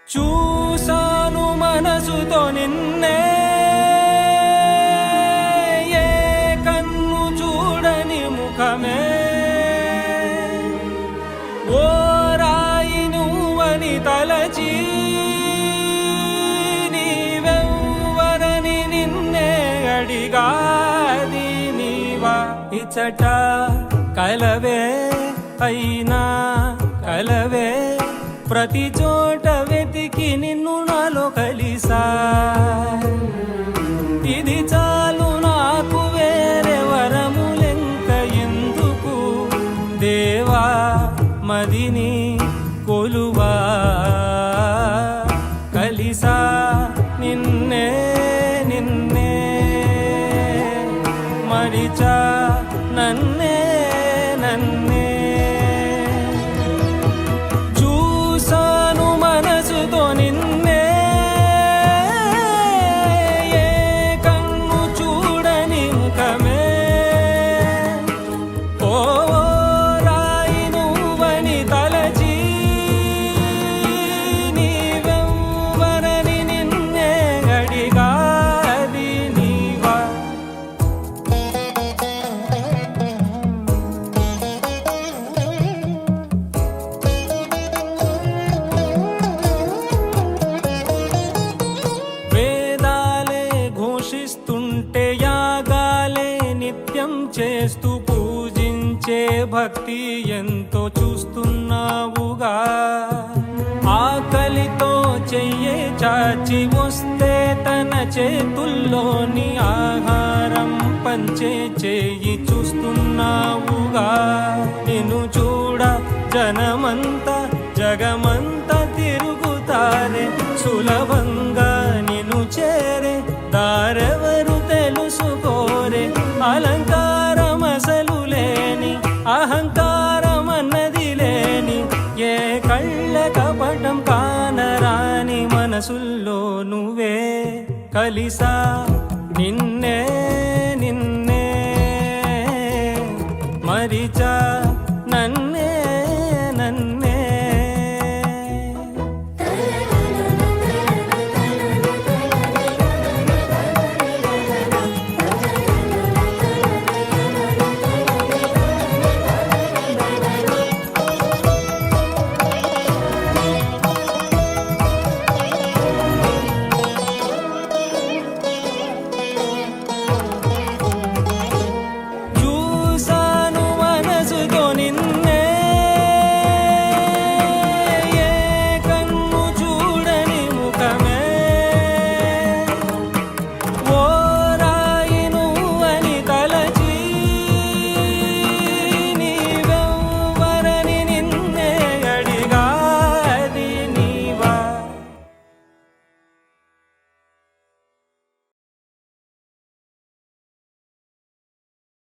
చూసాను మనసుతో నిన్నే ఏ కన్ను చూడని ముఖమే ఓ రాయి నువ్వని తలచి నీవెవ్వరని నిన్నే అడిగాది నీవా ఇచ్చట కలవే అయినా కలవే ప్రతి చోట వెతికి నిన్ను నాలో కలిసా ఇది చాలు నాకు వేరే వరములెంక ఎందుకు దేవా మదిని కొలువా కలిసా నిన్నే నిన్నే మరిచా నన్నే నన్నే నిన్నే ఏ కన్ను చూడని ముఖమే ఓ రాయి నువ్వని తలచి నీవెవ్వరని నిన్నే అడిగాది నీవా ఘోషిస్తుంటే యాగాలే నిత్యం చేస్తూ పూజించే భక్తి ఎంతో చూస్తున్నావుగా ఆకలితో చెయ్యే చాచి వస్తే తన చేతుల్లోని ఆహారం పంచే చేయి చూస్తున్నావుగా నిన్ను చూడ జనమంతా జగమంతా తిరుగుతారే సులభంగా నిన్ను చేరే దారెవరు తెలుసుకోరే అలంకారం అసలు లేని అహంకారం అన్నది లేని ఏ కళ్ళ కపటం కానరాని మనసుల్లో నువ్వే కలిసా నిన్నే నిన్నే మరిచా